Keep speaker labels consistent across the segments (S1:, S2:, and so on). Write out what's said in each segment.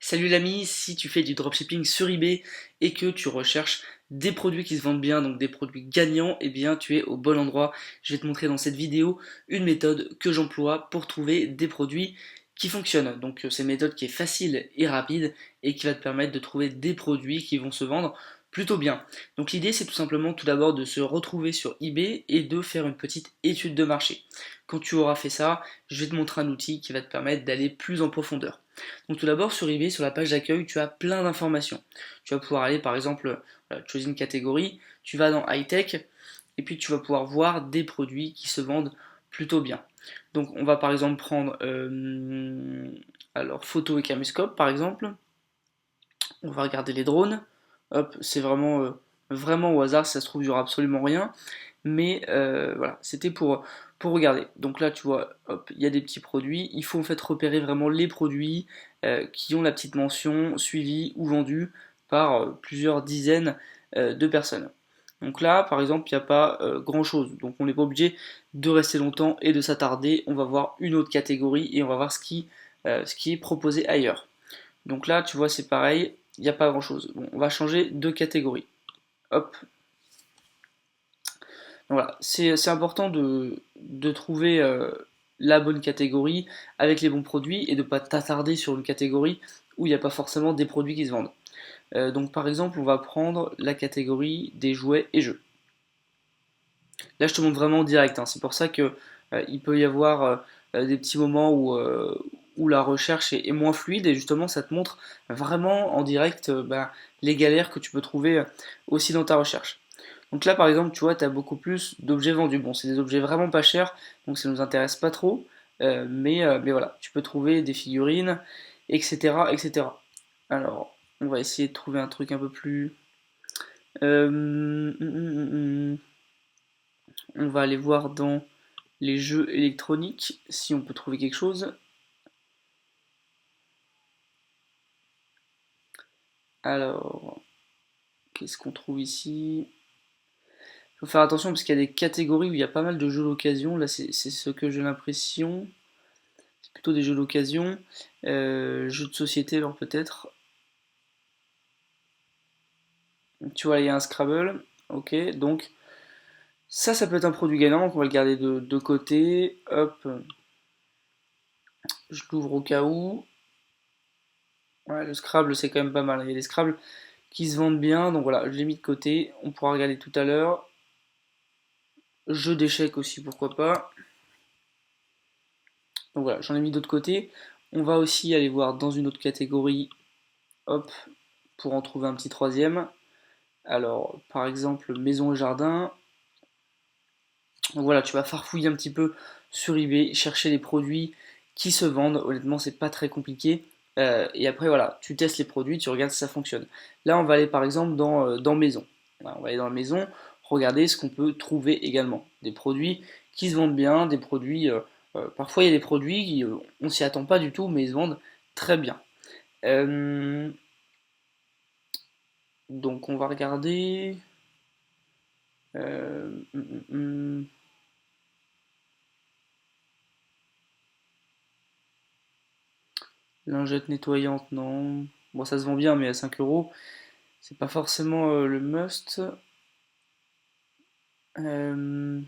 S1: Salut l'ami, si tu fais du dropshipping sur eBay et que tu recherches des produits qui se vendent bien, donc des produits gagnants, eh bien tu es au bon endroit. Je vais te montrer dans cette vidéo une méthode que j'emploie pour trouver des produits qui fonctionnent. Donc c'est une méthode qui est facile et rapide et qui va te permettre de trouver des produits qui vont se vendre plutôt bien. Donc l'idée c'est tout simplement tout d'abord de se retrouver sur eBay et de faire une petite étude de marché. Quand tu auras fait ça, je vais te montrer un outil qui va te permettre d'aller plus en profondeur. Donc tout d'abord sur eBay, sur la page d'accueil, tu as plein d'informations. Tu vas pouvoir aller par exemple, voilà, tu choisis une catégorie, tu vas dans high tech et puis tu vas pouvoir voir des produits qui se vendent plutôt bien. Donc on va par exemple prendre alors photo et caméscope par exemple. On va regarder les drones. Hop, c'est vraiment au hasard, si ça se trouve il n'y aura absolument rien. Mais voilà, c'était pour regarder. Donc là, tu vois, hop, il y a des petits produits. Il faut en fait repérer vraiment les produits qui ont la petite mention suivie ou vendue par plusieurs dizaines de personnes. Donc là, par exemple, il n'y a pas grand-chose. Donc on n'est pas obligé de rester longtemps et de s'attarder. On va voir une autre catégorie et on va voir ce qui est proposé ailleurs. Donc là, tu vois, c'est pareil, il n'y a pas grand-chose. Bon, on va changer de catégorie. Hop, voilà, c'est important de trouver la bonne catégorie avec les bons produits et de ne pas t'attarder sur une catégorie où il n'y a pas forcément des produits qui se vendent. Donc par exemple, on va prendre la catégorie des jouets et jeux. Là, je te montre vraiment en direct, hein. C'est pour ça que il peut y avoir des petits moments où la recherche est moins fluide et justement, ça te montre vraiment en direct les galères que tu peux trouver aussi dans ta recherche. Donc là, par exemple, tu vois, tu as beaucoup plus d'objets vendus. Bon, c'est des objets vraiment pas chers, donc ça nous intéresse pas trop. Mais voilà, tu peux trouver des figurines, etc., etc. Alors, on va essayer de trouver un truc un peu plus... On va aller voir dans les jeux électroniques si on peut trouver quelque chose. Alors, qu'est-ce qu'on trouve ici? Il faut faire attention parce qu'il y a des catégories où il y a pas mal de jeux d'occasion. Là, c'est ce que j'ai l'impression. C'est plutôt des jeux d'occasion. Jeux de société, alors peut-être. Tu vois, il y a un Scrabble. Ok, donc ça peut être un produit gagnant. Donc on va le garder de côté. Hop, je l'ouvre au cas où. Ouais, le Scrabble, c'est quand même pas mal. Il y a des Scrabble qui se vendent bien. Donc voilà, je l'ai mis de côté. On pourra regarder tout à l'heure. Jeux d'échecs aussi, pourquoi pas. Donc voilà, j'en ai mis d'autre côté. On va aussi aller voir dans une autre catégorie. Hop, pour en trouver un petit troisième. Alors, par exemple, maison et jardin. Donc voilà, tu vas farfouiller un petit peu sur eBay, chercher les produits qui se vendent. Honnêtement, c'est pas très compliqué. Et après, voilà, tu testes les produits, tu regardes si ça fonctionne. Là, on va aller par exemple dans maison. Voilà, on va aller dans la maison, regarder ce qu'on peut trouver également. Des produits qui se vendent bien, des produits. Parfois, il y a des produits qui, on s'y attend pas du tout, mais ils se vendent très bien. Euh, donc, on va regarder. Euh, hum, hum, hum. Lingette nettoyante, non. Bon, ça se vend bien, mais à 5 euros, c'est pas forcément le must. Euh,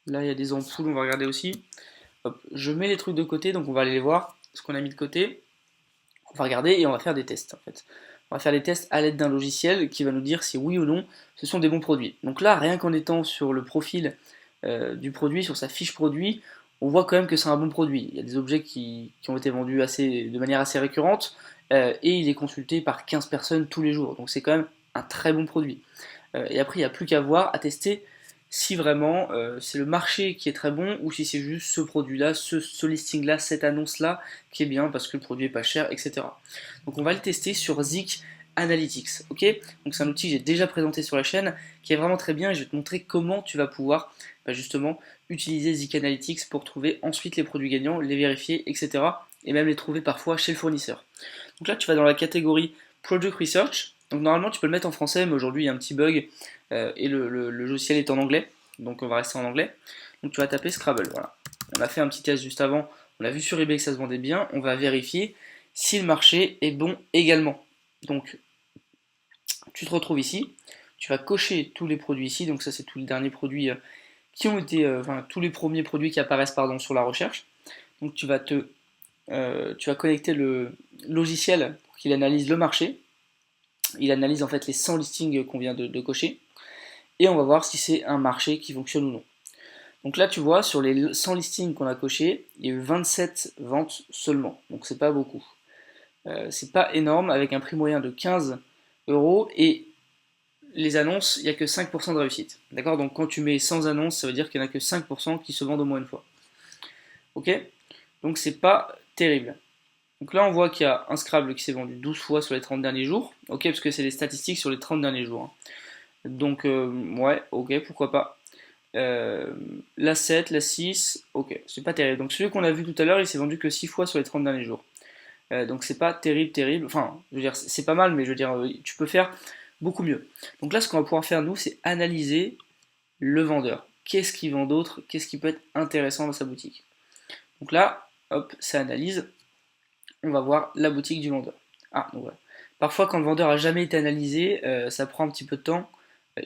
S1: Là, il y a des ampoules, on va regarder aussi. Hop, je mets les trucs de côté, donc on va aller les voir, ce qu'on a mis de côté. On va regarder et on va faire des tests en fait. On va faire des tests à l'aide d'un logiciel qui va nous dire si oui ou non ce sont des bons produits. Donc là, rien qu'en étant sur le profil du produit, sur sa fiche produit, on voit quand même que c'est un bon produit. Il y a des objets qui ont été vendus de manière assez récurrente et il est consulté par 15 personnes tous les jours. Donc c'est quand même un très bon produit. Et après, il n'y a plus qu'à voir, à tester si vraiment c'est le marché qui est très bon ou si c'est juste ce produit-là, ce listing-là, cette annonce-là qui est bien parce que le produit est pas cher, etc. Donc on va le tester sur Zik Analytics, ok? Donc c'est un outil que j'ai déjà présenté sur la chaîne qui est vraiment très bien et je vais te montrer comment tu vas pouvoir justement utiliser Zik Analytics pour trouver ensuite les produits gagnants, les vérifier, etc. Et même les trouver parfois chez le fournisseur. Donc là tu vas dans la catégorie Product Research. Donc normalement tu peux le mettre en français mais aujourd'hui il y a un petit bug et le logiciel est en anglais. Donc on va rester en anglais. Donc tu vas taper Scrabble, voilà. On a fait un petit test juste avant on a vu sur eBay que ça se vendait bien, on va vérifier si le marché est bon également. Donc tu te retrouves ici, tu vas cocher tous les produits ici, donc ça c'est tous les derniers produits qui ont été, enfin tous les premiers produits qui apparaissent pardon, sur la recherche. Donc tu vas connecter le logiciel pour qu'il analyse le marché. Il analyse en fait les 100 listings qu'on vient de cocher et on va voir si c'est un marché qui fonctionne ou non. Donc là tu vois sur les 100 listings qu'on a cochés, il y a eu 27 ventes seulement, donc c'est pas beaucoup. C'est pas énorme avec un prix moyen de 15 euros et les annonces, il n'y a que 5% de réussite. D'accord. Donc quand tu mets 100 annonces, ça veut dire qu'il n'y en a que 5% qui se vendent au moins une fois. Ok. Donc c'est pas terrible. Donc là on voit qu'il y a un Scrabble qui s'est vendu 12 fois sur les 30 derniers jours. Ok, parce que c'est les statistiques sur les 30 derniers jours. Donc ouais, ok, pourquoi pas. La 7, la 6, ok, c'est pas terrible. Donc celui qu'on a vu tout à l'heure, il s'est vendu que 6 fois sur les 30 derniers jours. Donc c'est pas terrible. Enfin, je veux dire, c'est pas mal, mais je veux dire, tu peux faire beaucoup mieux. Donc là, ce qu'on va pouvoir faire, nous, c'est analyser le vendeur. Qu'est-ce qu'il vend d'autre? Qu'est-ce qui peut être intéressant dans sa boutique? Donc là, hop, ça analyse. On va voir la boutique du vendeur. Ah, donc voilà. Parfois, quand le vendeur a jamais été analysé, ça prend un petit peu de temps.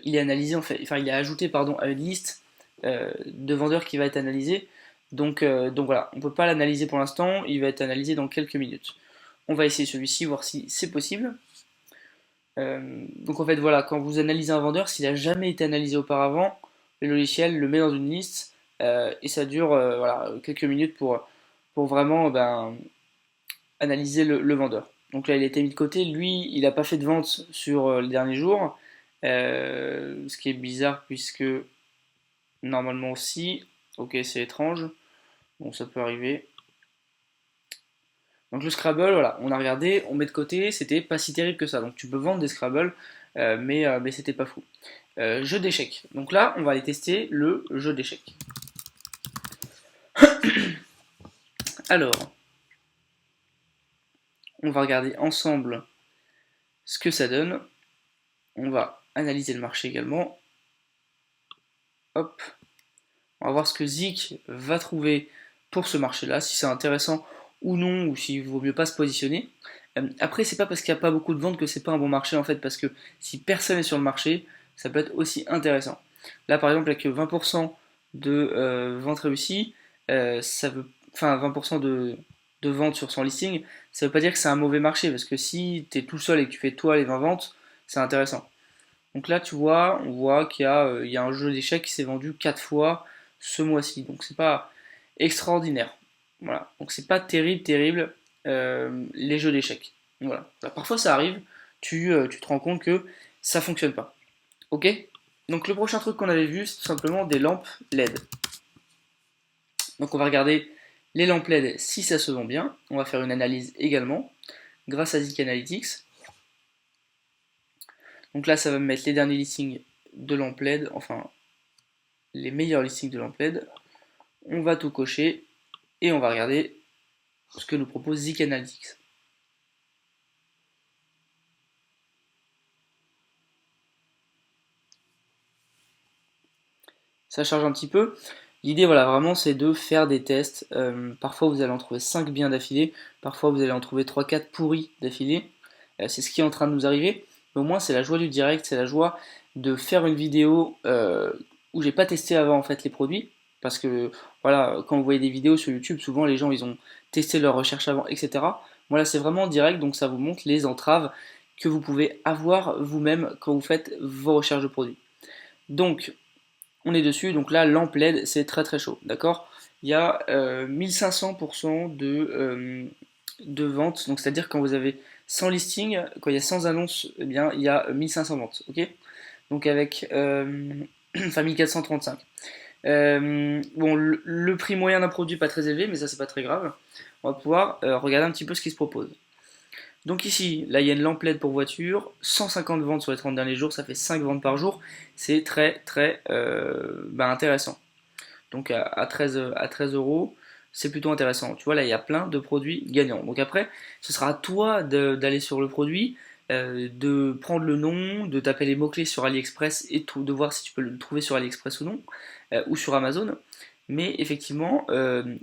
S1: Il est analysé, enfin, il est ajouté, pardon, à une liste de vendeurs qui va être analysé. Donc voilà, on ne peut pas l'analyser pour l'instant, il va être analysé dans quelques minutes. On va essayer celui-ci, voir si c'est possible. Donc en fait voilà, quand vous analysez un vendeur, s'il n'a jamais été analysé auparavant, le logiciel le met dans une liste et ça dure voilà, quelques minutes pour vraiment analyser le vendeur. Donc là il a été mis de côté, lui il n'a pas fait de vente sur les derniers jours, ce qui est bizarre puisque normalement aussi, ok c'est étrange, bon ça peut arriver. Donc le Scrabble, voilà, on a regardé, on met de côté, c'était pas si terrible que ça. Donc tu peux vendre des Scrabble, mais c'était pas fou. Jeu d'échecs. Donc là, on va aller tester le jeu d'échecs. Alors, on va regarder ensemble ce que ça donne. On va analyser le marché également. Hop. On va voir ce que Zik va trouver pour ce marché-là, si c'est intéressant ou non, ou s'il vaut mieux pas se positionner. Après, c'est pas parce qu'il n'y a pas beaucoup de ventes que c'est pas un bon marché en fait, parce que si personne n'est sur le marché, ça peut être aussi intéressant. Là, par exemple, avec 20% de ventes réussies, ça veut, enfin 20% de ventes sur son listing, ça veut pas dire que c'est un mauvais marché, parce que si tu es tout seul et que tu fais toi les 20 ventes, c'est intéressant. Donc là, tu vois, on voit qu'il y a un jeu d'échecs qui s'est vendu 4 fois ce mois-ci. Donc c'est pas extraordinaire. Voilà. Donc c'est pas terrible les jeux d'échecs. Voilà. Là, parfois ça arrive, tu te rends compte que ça fonctionne pas. Ok. Donc le prochain truc qu'on avait vu, c'est tout simplement des lampes LED. Donc on va regarder les lampes LED si ça se vend bien. On va faire une analyse également grâce à Zik Analytics. Donc là, ça va me mettre les derniers listings de lampes LED, enfin les meilleurs listings de lampes LED. On va tout cocher et on va regarder ce que nous propose Zik Analytics. Ça charge un petit peu. L'idée, voilà, vraiment, c'est de faire des tests. Parfois, vous allez en trouver 5 bien d'affilée. Parfois, vous allez en trouver 3-4 pourris d'affilée. C'est ce qui est en train de nous arriver. Mais au moins, c'est la joie du direct, c'est la joie de faire une vidéo où j'ai pas testé avant en fait les produits. Parce que voilà, quand vous voyez des vidéos sur YouTube, souvent les gens ils ont testé leur recherche avant, etc. Voilà, c'est vraiment direct, donc ça vous montre les entraves que vous pouvez avoir vous-même quand vous faites vos recherches de produits. Donc, on est dessus, donc là, lampe LED, c'est très chaud, d'accord. Il y a 1500% de ventes, donc c'est-à-dire quand vous avez 100 listings, quand il y a 100 annonces, eh bien, il y a 1500 ventes, ok. Donc avec, enfin 1435. Bon, le prix moyen d'un produit pas très élevé, mais ça c'est pas très grave. On va pouvoir regarder un petit peu ce qui se propose. Donc ici, là il y a une lampe LED pour voiture, 150 ventes sur les 30 derniers jours, ça fait 5 ventes par jour, c'est très intéressant. Donc à 13 euros, c'est plutôt intéressant. Tu vois, là il y a plein de produits gagnants. Donc après, ce sera à toi d'aller sur le produit, de prendre le nom, de taper les mots-clés sur AliExpress et de voir si tu peux le trouver sur AliExpress ou non, ou sur Amazon. Mais effectivement,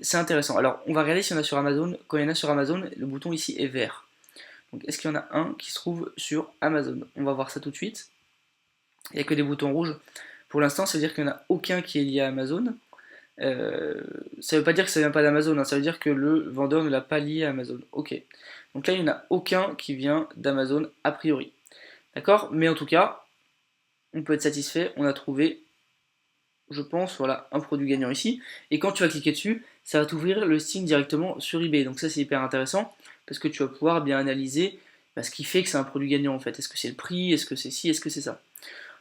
S1: c'est intéressant. Alors, on va regarder si on a sur Amazon. Quand il y en a sur Amazon, le bouton ici est vert. Donc, est-ce qu'il y en a un qui se trouve sur Amazon? On va voir ça tout de suite. Il n'y a que des boutons rouges. Pour l'instant, ça veut dire qu'il n'y en a aucun qui est lié à Amazon. Ça ne veut pas dire que ça vient pas d'Amazon, hein, ça veut dire que le vendeur ne l'a pas lié à Amazon. Ok. Donc là, il n'y en a aucun qui vient d'Amazon a priori. D'accord? Mais en tout cas, on peut être satisfait, on a trouvé, je pense, voilà, un produit gagnant ici. Et quand tu vas cliquer dessus, ça va t'ouvrir le listing directement sur eBay. Donc ça, c'est hyper intéressant parce que tu vas pouvoir bien analyser ce qui fait que c'est un produit gagnant en fait. Est-ce que c'est le prix? Est-ce que c'est ci? Est-ce que c'est ça?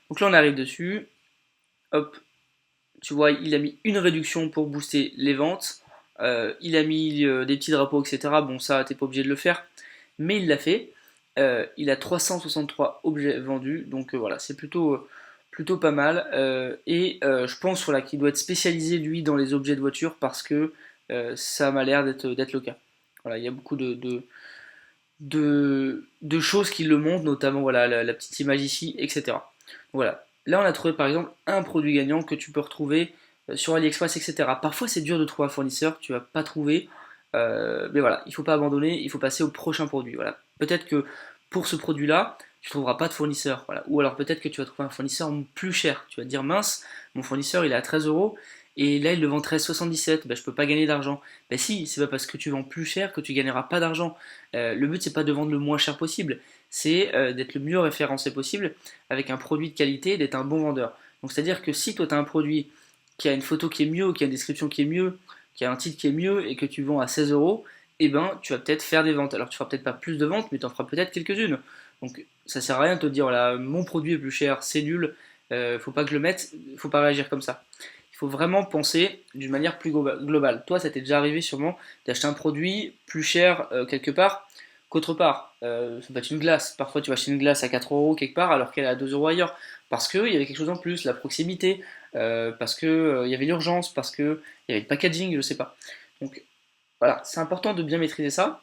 S1: Donc là, on arrive dessus. Hop, tu vois, il a mis une réduction pour booster les ventes. Il a mis des petits drapeaux, etc. Bon, ça, t'es pas obligé de le faire, mais il l'a fait. Il a 363 objets vendus, donc voilà, c'est plutôt pas mal. Et je pense voilà, qu'il doit être spécialisé, lui, dans les objets de voiture parce que ça m'a l'air d'être le cas. Voilà, il y a beaucoup de choses qui le montrent, notamment voilà, la petite image ici, etc. Voilà. Là, on a trouvé par exemple un produit gagnant que tu peux retrouver sur AliExpress, etc. Parfois, c'est dur de trouver un fournisseur que tu vas pas trouver, mais voilà, il faut pas abandonner, il faut passer au prochain produit. Voilà. Peut-être que pour ce produit-là, tu trouveras pas de fournisseur. Voilà. Ou alors peut-être que tu vas trouver un fournisseur plus cher. Tu vas te dire mince, mon fournisseur il est à 13 euros et là il le vend 13,77. Ben, je peux pas gagner d'argent. Ben si, c'est pas parce que tu vends plus cher que tu gagneras pas d'argent. Le but c'est pas de vendre le moins cher possible, c'est d'être le mieux référencé possible avec un produit de qualité, d'être un bon vendeur. Donc c'est-à-dire que si toi tu as un produit qui a une photo qui est mieux, qui a une description qui est mieux, qui a un titre qui est mieux et que tu vends à 16 euros, eh ben tu vas peut-être faire des ventes. Alors tu feras peut-être pas plus de ventes, mais tu en feras peut-être quelques-unes. Donc ça sert à rien de te dire voilà mon produit est plus cher, c'est nul, faut pas que je le mette, faut pas réagir comme ça. Il faut vraiment penser d'une manière plus globale. Toi, ça t'est déjà arrivé sûrement d'acheter un produit plus cher quelque part qu'autre part. Ça peut être une glace. Parfois, tu vas acheter une glace à 4 euros quelque part alors qu'elle est à 2 euros ailleurs. Parce qu'il y avait quelque chose en plus, la proximité, parce qu'il y avait l'urgence, parce qu'il y avait le packaging, je sais pas. Donc voilà, c'est important de bien maîtriser ça.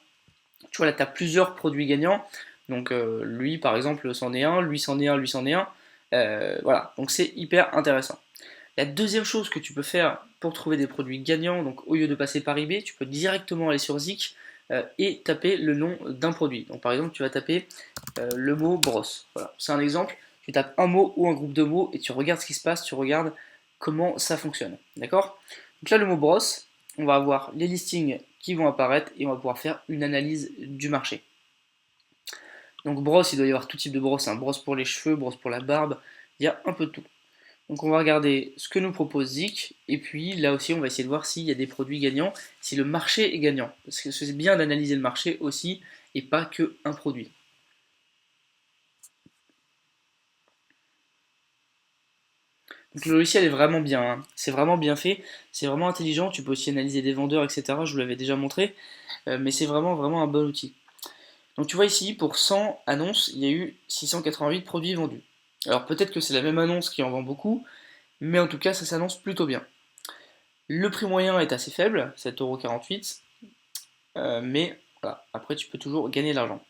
S1: Tu vois, là, tu as plusieurs produits gagnants. Donc lui, par exemple, c'en est un, lui c'en est un, lui c'en est un. Voilà, donc c'est hyper intéressant. La deuxième chose que tu peux faire pour trouver des produits gagnants, donc au lieu de passer par eBay, tu peux directement aller sur Zik et taper le nom d'un produit. Donc par exemple, tu vas taper le mot brosse. Voilà, c'est un exemple. Tu tapes un mot ou un groupe de mots et tu regardes ce qui se passe, tu regardes comment ça fonctionne. D'accord? Donc là, le mot brosse, on va avoir les listings qui vont apparaître et on va pouvoir faire une analyse du marché. Donc brosse, il doit y avoir tout type de brosse, hein. Brosse pour les cheveux, brosse pour la barbe, il y a un peu de tout. Donc on va regarder ce que nous propose Zik, et puis là aussi on va essayer de voir s'il y a des produits gagnants, si le marché est gagnant. Parce que c'est bien d'analyser le marché aussi, et pas que un produit. Donc le logiciel est vraiment bien, hein. C'est vraiment bien fait, c'est vraiment intelligent, tu peux aussi analyser des vendeurs, etc. Je vous l'avais déjà montré, mais c'est vraiment un bon outil. Donc tu vois ici, pour 100 annonces, il y a eu 688 produits vendus. Alors peut-être que c'est la même annonce qui en vend beaucoup, mais en tout cas ça s'annonce plutôt bien. Le prix moyen est assez faible, 7,48 €, mais voilà, après tu peux toujours gagner de l'argent.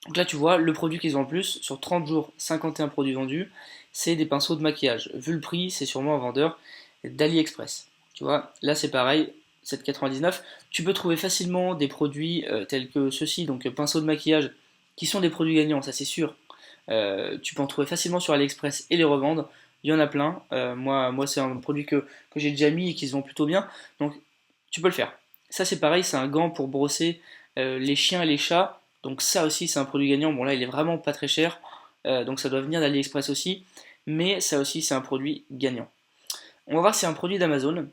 S1: Donc là tu vois, le produit qui se vend le plus, sur 30 jours, 51 produits vendus, c'est des pinceaux de maquillage. Vu le prix, c'est sûrement un vendeur d'AliExpress. Tu vois, là c'est pareil, 7,99 €. Tu peux trouver facilement des produits tels que ceux-ci, donc pinceaux de maquillage, qui sont des produits gagnants, ça c'est sûr. Tu peux en trouver facilement sur AliExpress et les revendre. Il y en a plein. Moi c'est un produit que j'ai déjà mis et qui se vend plutôt bien. Donc, tu peux le faire. Ça, c'est pareil, c'est un gant pour brosser les chiens et les chats. Donc, ça aussi, c'est un produit gagnant. Bon, là, il est vraiment pas très cher. Donc, ça doit venir d'AliExpress aussi. Mais ça aussi, c'est un produit gagnant. On va voir si c'est un produit d'Amazon.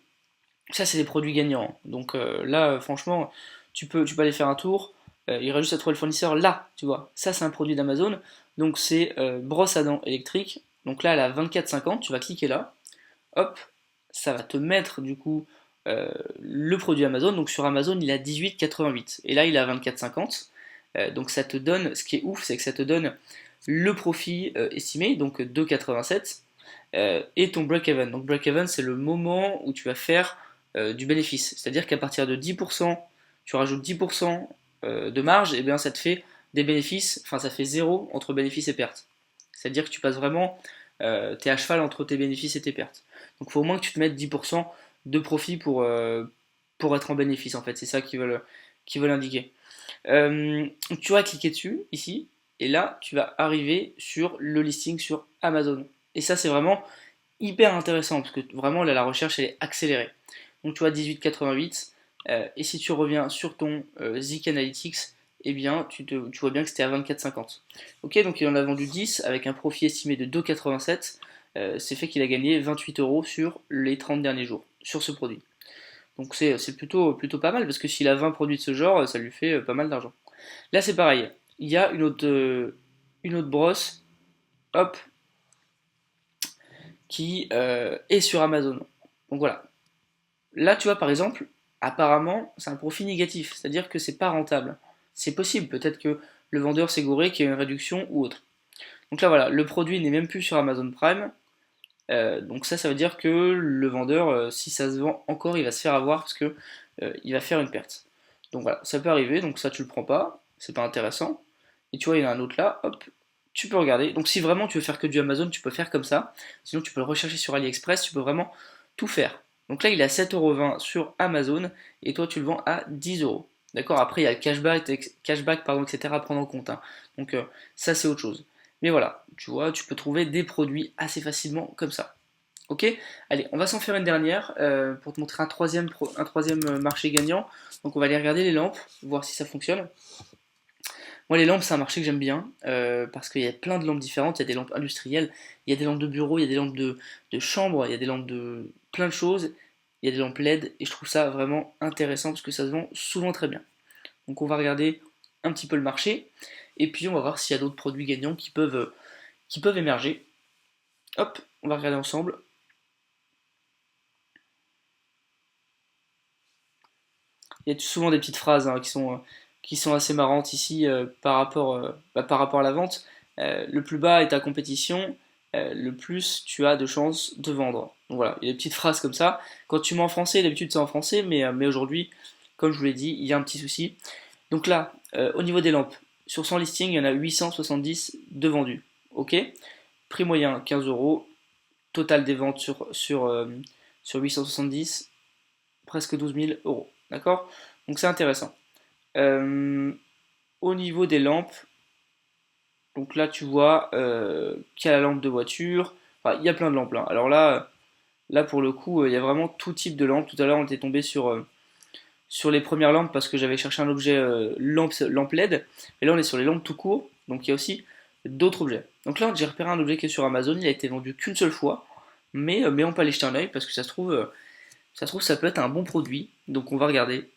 S1: Ça, c'est des produits gagnants. Donc, là, franchement, tu peux aller faire un tour. Il reste juste à trouver le fournisseur là, tu vois. Ça, c'est un produit d'Amazon. Donc, c'est brosse à dents électrique. Donc là, elle a 24,50. Tu vas cliquer là. Hop, ça va te mettre du coup le produit Amazon. Donc sur Amazon, il a 18,88. Et là, il a 24,50. Donc ça te donne, ce qui est ouf, c'est que ça te donne le profit estimé, donc 2,87, et ton break-even. Donc break-even, c'est le moment où tu vas faire du bénéfice. C'est-à-dire qu'à partir de 10%, tu rajoutes 10% de marge, et bien ça te fait des bénéfices, enfin ça fait zéro entre bénéfices et pertes. C'est-à-dire que tu passes vraiment, t'es à cheval entre tes bénéfices et tes pertes. Donc il faut au moins que tu te mettes 10% de profit pour être en bénéfice en fait, c'est ça qu'ils veulent indiquer. Tu vas cliquer dessus ici, et là tu vas arriver sur le listing sur Amazon. Et ça c'est vraiment hyper intéressant parce que vraiment là la recherche elle est accélérée. Donc tu vois 18,88 et si tu reviens sur ton Zik Analytics, eh bien tu vois bien que c'était à 24,50. Ok, donc il en a vendu 10 avec un profit estimé de 2,87. C'est fait qu'il a gagné 28 euros sur les 30 derniers jours sur ce produit. Donc c'est plutôt pas mal parce que s'il a 20 produits de ce genre, ça lui fait pas mal d'argent. Là c'est pareil, il y a une autre brosse, hop, qui est sur Amazon. Donc voilà. Là tu vois par exemple, apparemment c'est un profit négatif, c'est-à-dire que c'est pas rentable. C'est possible, peut-être que le vendeur s'est gouré, qu'il y a une réduction ou autre. Donc là voilà, le produit n'est même plus sur Amazon Prime. Donc ça veut dire que le vendeur, si ça se vend encore, il va se faire avoir parce que il va faire une perte. Donc voilà, ça peut arriver, donc ça tu le prends pas, c'est pas intéressant. Et tu vois, il y en a un autre là, hop, tu peux regarder. Donc si vraiment tu veux faire que du Amazon, tu peux faire comme ça. Sinon tu peux le rechercher sur AliExpress, tu peux vraiment tout faire. Donc là il est à 7,20€ sur Amazon et toi tu le vends à 10€. D'accord. Après il y a le cashback pardon, etc. à prendre en compte, hein. Donc ça c'est autre chose. Mais voilà, tu vois, tu peux trouver des produits assez facilement comme ça. Ok. Allez, on va s'en faire une dernière pour te montrer un troisième marché gagnant. Donc on va aller regarder les lampes, voir si ça fonctionne. Moi, les lampes, c'est un marché que j'aime bien parce qu'il y a plein de lampes différentes. Il y a des lampes industrielles, il y a des lampes de bureau, il y a des lampes de chambre, il y a des lampes de plein de choses. Il y a des lampes LED et je trouve ça vraiment intéressant parce que ça se vend souvent très bien. Donc on va regarder un petit peu le marché et puis on va voir s'il y a d'autres produits gagnants qui peuvent émerger. Hop, on va regarder ensemble. Il y a souvent des petites phrases hein, qui sont assez marrantes ici par rapport à la vente. Le plus bas est ta compétition, le plus tu as de chances de vendre. Donc voilà, il y a des petites phrases comme ça. Quand tu mets en français, d'habitude c'est en français, mais aujourd'hui, comme je vous l'ai dit, il y a un petit souci. Donc là, au niveau des lampes, sur son listing, il y en a 870 de vendus. Ok. Prix moyen 15€. Total des ventes sur 870, presque 12 000 euros. D'accord. Donc c'est intéressant. Euh, Au niveau des lampes, donc là tu vois qu'il y a la lampe de voiture. Enfin, il y a plein de lampes là. Alors là pour le coup, il y a vraiment tout type de lampes. Tout à l'heure on était tombé sur les premières lampes parce que j'avais cherché un objet lampe LED. Et là on est sur les lampes tout court. Donc il y a aussi d'autres objets. Donc là j'ai repéré un objet qui est sur Amazon. Il a été vendu qu'une seule fois. Mais on peut aller jeter un oeil parce que ça peut être un bon produit. Donc on va regarder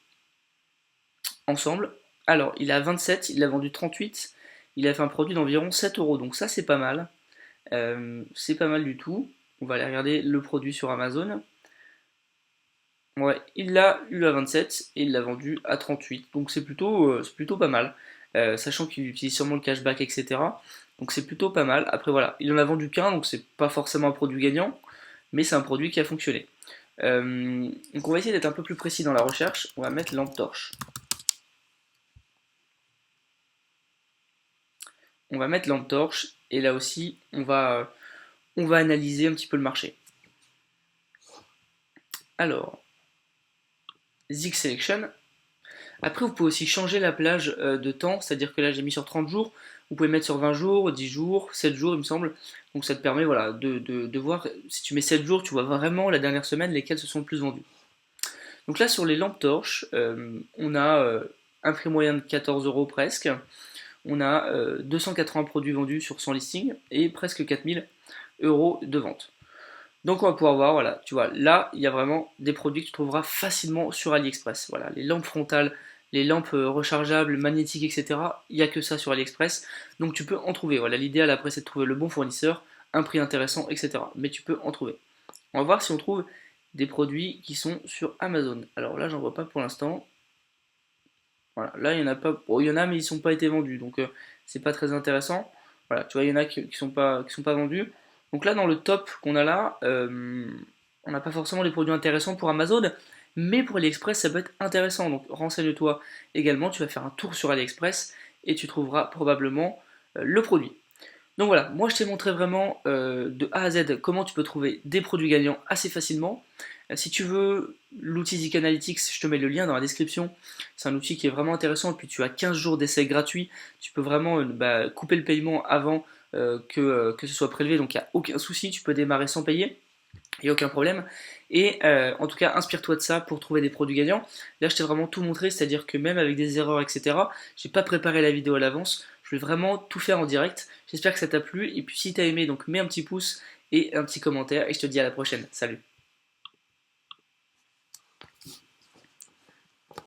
S1: ensemble. Alors, il a 27, il a vendu 38, il a fait un produit d'environ 7€, donc ça c'est pas mal. C'est pas mal du tout. On va aller regarder le produit sur Amazon. Ouais, il l'a eu à 27 et il l'a vendu à 38, donc c'est plutôt pas mal. Sachant qu'il utilise sûrement le cashback, etc. Donc c'est plutôt pas mal. Après voilà, il en a vendu qu'un, donc c'est pas forcément un produit gagnant, mais c'est un produit qui a fonctionné. Donc on va essayer d'être un peu plus précis dans la recherche. On va mettre lampe torche. On va mettre lampe torche et là aussi on va analyser un petit peu le marché. Alors, Zik Selection. Après vous pouvez aussi changer la plage de temps, c'est-à-dire que là j'ai mis sur 30 jours, vous pouvez mettre sur 20 jours, 10 jours, 7 jours il me semble. Donc ça te permet voilà, de voir, si tu mets 7 jours, tu vois vraiment la dernière semaine lesquels se sont le plus vendus. Donc là sur les lampes torches, on a un prix moyen de 14€ presque. On a 280 produits vendus sur son listing et presque 4000€ de vente. Donc on va pouvoir voir, voilà, tu vois, là il y a vraiment des produits que tu trouveras facilement sur AliExpress. Voilà, les lampes frontales, les lampes rechargeables, magnétiques, etc. Il n'y a que ça sur AliExpress. Donc tu peux en trouver. Voilà, l'idéal après c'est de trouver le bon fournisseur, un prix intéressant, etc. Mais tu peux en trouver. On va voir si on trouve des produits qui sont sur Amazon. Alors là j'en vois pas pour l'instant. Voilà, là il y en a pas, bon, il y en a mais ils sont pas été vendus, donc c'est pas très intéressant. Voilà, tu vois, il y en a qui sont pas vendus. Donc là dans le top qu'on a là, on n'a pas forcément les produits intéressants pour Amazon, mais pour AliExpress ça peut être intéressant. Donc renseigne-toi également, tu vas faire un tour sur AliExpress et tu trouveras probablement le produit. Donc voilà, moi je t'ai montré vraiment de A à Z comment tu peux trouver des produits gagnants assez facilement. Si tu veux l'outil Zik Analytics, je te mets le lien dans la description. C'est un outil qui est vraiment intéressant. Et puis tu as 15 jours d'essai gratuit. Tu peux vraiment couper le paiement avant que ce soit prélevé. Donc il n'y a aucun souci. Tu peux démarrer sans payer. Il n'y a aucun problème. Et en tout cas, inspire-toi de ça pour trouver des produits gagnants. Là, je t'ai vraiment tout montré, c'est-à-dire que même avec des erreurs, etc., j'ai pas préparé la vidéo à l'avance. Je vais vraiment tout faire en direct. J'espère que ça t'a plu. Et puis si t'as aimé, donc mets un petit pouce et un petit commentaire. Et je te dis à la prochaine. Salut!